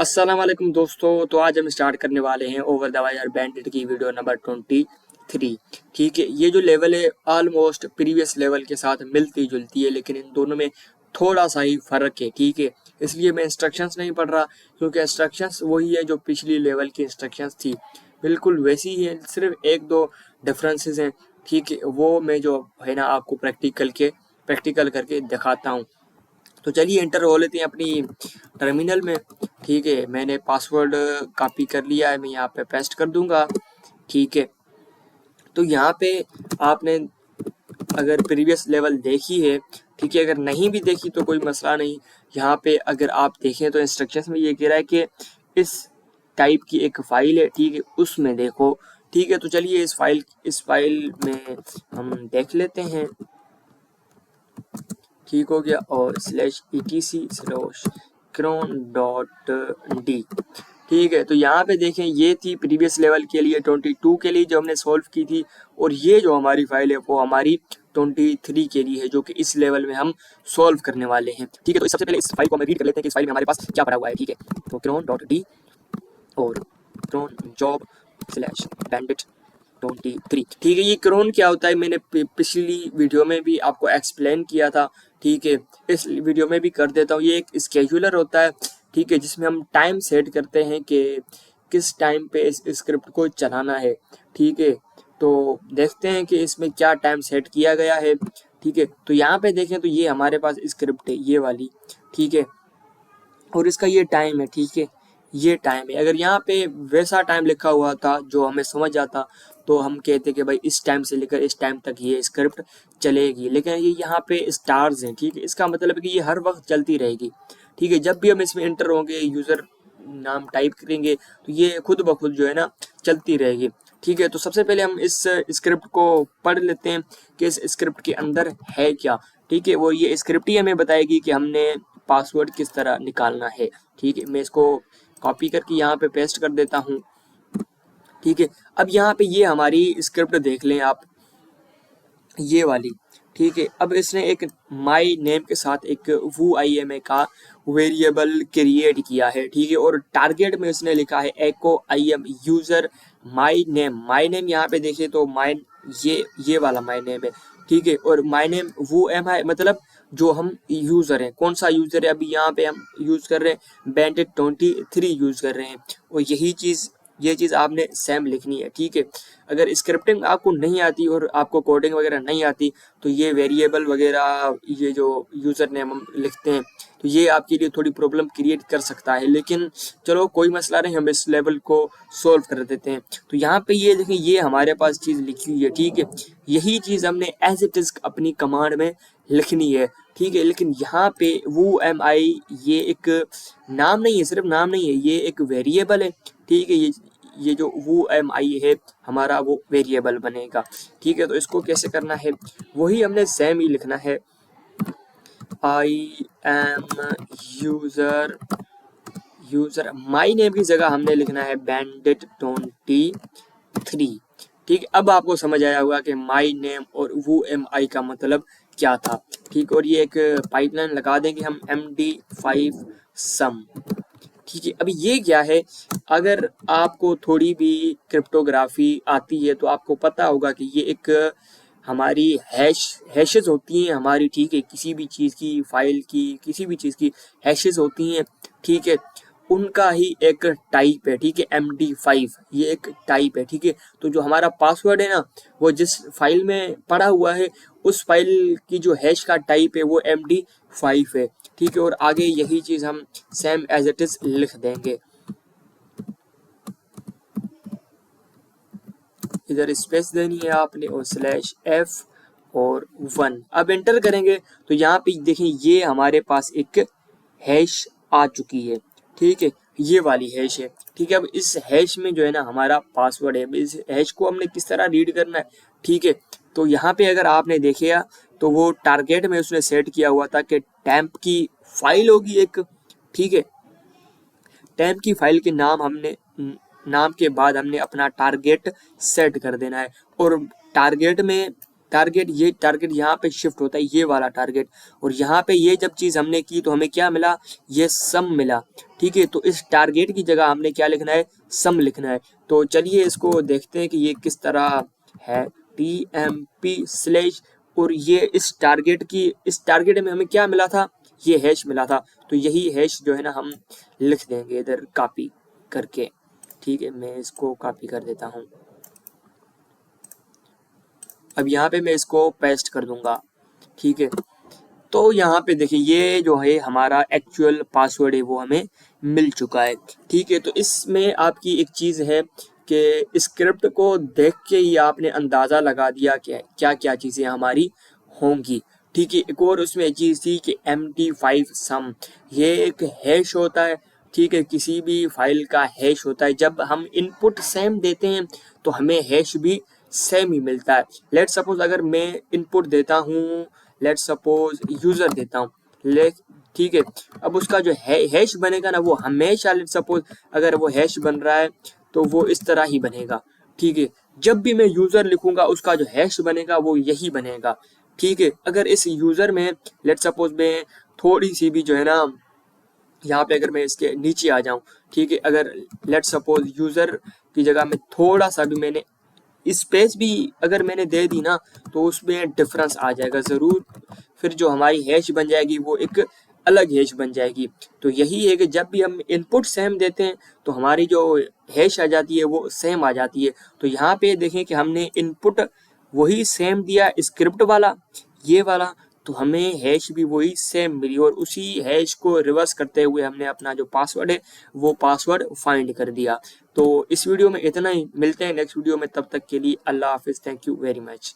अस्सलाम वालेकुम दोस्तों। तो आज हम स्टार्ट करने वाले हैं ओवर द वायर बैंडिट की वीडियो नंबर 23। ठीक है, ये जो लेवल है ऑलमोस्ट प्रीवियस लेवल के साथ मिलती जुलती है, लेकिन इन दोनों में थोड़ा सा ही फर्क है। ठीक है, इसलिए मैं इंस्ट्रक्शंस नहीं पढ़ रहा, क्योंकि इंस्ट्रक्शंस वही है जो पिछली लेवल की इंस्ट्रक्शंस थी, बिल्कुल वैसी ही है, सिर्फ एक दो डिफरेंसेस हैं। ठीक है, वो मैं जो है ना आपको प्रैक्टिकल करके दिखाता हूँ। तो चलिए एंटर हो लेते हैं अपनी टर्मिनल में। ठीक है, मैंने पासवर्ड कॉपी कर लिया है, मैं यहाँ पे पेस्ट कर दूंगा। ठीक है, तो यहाँ पे आपने अगर प्रीवियस लेवल देखी है, ठीक है, अगर नहीं भी देखी तो कोई मसला नहीं। यहाँ पे अगर आप देखें तो इंस्ट्रक्शंस में ये कह रहा है कि इस टाइप की एक फाइल है, ठीक है, उसमें देखो। ठीक है, तो चलिए इस फाइल में हम देख लेते हैं। ठीक हो गया, और /etc/cron.d। ठीक है, तो यहाँ पे देखें ये थी प्रीवियस लेवल के लिए 22 के लिए जो हमने सॉल्व की थी, और ये जो हमारी फाइल है वो हमारी 23 के लिए है, जो कि इस लेवल में हम सॉल्व करने वाले हैं। ठीक है, तो सबसे पहले इस फाइल को हम रीड कर लेते हैं कि इस फाइल में हमारे पास क्या पड़ा हुआ है। ठीक है, तो cron.d और cron job स्लैश bandit 23। ठीक है, ये क्रोन क्या होता है मैंने पिछली वीडियो में भी आपको एक्सप्लेन किया था। ठीक है, इस वीडियो में भी कर देता हूँ। ये एक स्केड्यूलर होता है, ठीक है, जिसमें हम टाइम सेट करते हैं कि किस टाइम पे इस स्क्रिप्ट को चलाना है। ठीक है, तो देखते हैं कि इसमें क्या टाइम सेट किया गया है। ठीक है, तो यहाँ पे देखें तो ये हमारे पास स्क्रिप्ट है, ये वाली। ठीक है, और इसका ये टाइम है। ठीक है, ये टाइम है। अगर यहाँ पे वैसा टाइम लिखा हुआ था जो हमें समझ आता, तो हम कहते कि भाई इस टाइम से लेकर इस टाइम तक ये स्क्रिप्ट चलेगी, लेकिन ये यहाँ पे स्टार्स हैं। ठीक है, इसका मतलब है कि ये हर वक्त चलती रहेगी। ठीक है, जब भी हम इसमें एंटर होंगे, यूज़र नाम टाइप करेंगे, तो ये खुद ब खुद जो है ना चलती रहेगी। ठीक है, तो सबसे पहले हम इस स्क्रिप्ट को पढ़ लेते हैं कि इस स्क्रिप्ट के अंदर है क्या। ठीक है, वो ये स्क्रिप्ट ही हमें बताएगी कि हमने पासवर्ड किस तरह निकालना है। ठीक है, मैं इसको कॉपी करके यहाँ पे पेस्ट कर देता हूँ। ठीक है, अब यहाँ पे ये हमारी स्क्रिप्ट देख लें आप, ये वाली। ठीक है, अब इसने एक माई नेम के साथ एक वो IMA का वेरिएबल क्रिएट किया है। ठीक है, और टारगेट में इसने लिखा है एको IM यूजर माई नेम यहाँ पे देखिए तो माई ये वाला माई नेम है। ठीक है, और माई नेम वो MI मतलब जो हम यूजर हैं, कौन सा यूजर है, अभी यहाँ पे हम यूज कर रहे हैं बैंडेड 23 यूज कर रहे हैं, और ये चीज़ आपने सेम लिखनी है। ठीक है, अगर स्क्रिप्टिंग आपको नहीं आती और आपको कोडिंग वगैरह नहीं आती, तो ये वेरिएबल वगैरह ये जो यूज़र नेम हम लिखते हैं, तो ये आपके लिए थोड़ी प्रॉब्लम क्रिएट कर सकता है, लेकिन चलो कोई मसला नहीं, हम इस लेवल को सॉल्व कर देते हैं। तो यहाँ पे ये देखें, ये हमारे पास चीज़ लिखी हुई है। ठीक है, यही चीज़ हमने एज इट इज़ अपनी कमांड में लिखनी है। ठीक है, लेकिन यहाँ पे वो MI ये एक नाम नहीं है, सिर्फ नाम नहीं है, ये एक वेरिएबल है। ठीक है, ये जो वो MI है हमारा वो वेरिएबल बनेगा। ठीक है, तो इसको कैसे करना है, वही हमने सेम ही लिखना है। I am user my name की जगह हमने लिखना है बैंडिट 23। ठीक है, अब आपको समझ आया होगा कि माई नेम और वो MI का मतलब क्या था। ठीक, और ये एक पाइपलाइन लगा देंगे हम MD5 सम। ठीक है, अभी ये क्या है, अगर आपको थोड़ी भी क्रिप्टोग्राफी आती है तो आपको पता होगा कि ये एक हमारी हैशेस होती हैं हमारी। ठीक है, किसी भी चीज़ की, फाइल की, किसी भी चीज़ की हैशेस होती हैं। ठीक है, उनका ही एक टाइप है। ठीक है, MD5 ये एक टाइप है। ठीक है, तो जो हमारा पासवर्ड है ना, वो जिस फाइल में पड़ा हुआ है, उस फाइल की जो हैश का टाइप है वो MD5 है। ठीक है, और आगे यही चीज़ हम सेम एज इट इज़ लिख देंगे। इधर स्पेस देनी है आपने और /F और 1। अब एंटर करेंगे तो यहाँ पे देखें ये हमारे पास एक हैश आ चुकी है। ठीक है, ये वाली हैश है। ठीक है, अब इस हैश में जो है ना हमारा पासवर्ड है, इस हैश को हमने किस तरह रीड करना है। ठीक है, तो यहाँ पे अगर आपने देखिए तो वो टारगेट में उसने सेट किया हुआ था कि टैम्प की फाइल होगी एक। ठीक है, टैम्प की फाइल के नाम के बाद हमने अपना टारगेट सेट कर देना है, और टारगेट में टारगेट, ये टारगेट यहाँ पे शिफ्ट होता है, ये वाला टारगेट, और यहाँ पे ये जब चीज़ हमने की तो हमें क्या मिला, ये सम मिला। ठीक है, तो इस टारगेट की जगह हमने क्या लिखना है, सम लिखना है। तो चलिए इसको देखते हैं कि ये किस तरह है, TMP/ और ये इस टारगेट में हमें क्या मिला था, ये हैश मिला था। तो यही हैश जो है ना हम लिख देंगे इधर कॉपी करके। ठीक है, मैं इसको कॉपी कर देता हूँ। अब यहाँ पे मैं इसको पेस्ट कर दूंगा। ठीक है, तो यहाँ पे देखिए ये जो है हमारा एक्चुअल पासवर्ड है वो हमें मिल चुका है। ठीक है, तो इसमें आपकी एक चीज़ है कि स्क्रिप्ट को देख के ही आपने अंदाज़ा लगा दिया कि क्या क्या चीज़ें हमारी होंगी। ठीक है, एक और उसमें चीज़ थी कि MD5 सम, ये एक हैश होता है। ठीक है, किसी भी फाइल का हैश होता है। जब हम इनपुट सेम देते हैं तो हमें हैश भी सेम ही मिलता है। लेट सपोज अगर मैं इनपुट देता हूँ, लेट सपोज यूजर देता हूँ, ले ठीक है, अब उसका जो हैश बनेगा ना वो हमेशा, लेट सपोज अगर वो हैश बन रहा है तो वो इस तरह ही बनेगा। ठीक है, जब भी मैं यूजर लिखूंगा उसका जो हैश बनेगा वो यही बनेगा। ठीक है, अगर इस यूजर में लेट सपोज मैं थोड़ी सी भी जो है ना, यहाँ पे अगर मैं इसके नीचे आ जाऊं, ठीक है, अगर लेट सपोज यूजर की जगह में थोड़ा सा भी मैंने स्पेस भी अगर मैंने दे दी ना तो उसमें डिफरेंस आ जाएगा ज़रूर। फिर जो हमारी हैश बन जाएगी वो एक अलग हैश बन जाएगी। तो यही है कि जब भी हम इनपुट सेम देते हैं तो हमारी जो हैश आ जाती है वो सेम आ जाती है। तो यहाँ पे देखें कि हमने इनपुट वही सेम दिया स्क्रिप्ट वाला, ये वाला, तो हमें हैश भी वही सेम मिली और उसी हैश को रिवर्स करते हुए हमने अपना जो पासवर्ड है वो पासवर्ड फाइंड कर दिया। तो इस वीडियो में इतना ही, मिलते हैं नेक्स्ट वीडियो में, तब तक के लिए अल्लाह हाफिज़, थैंक यू वेरी मच।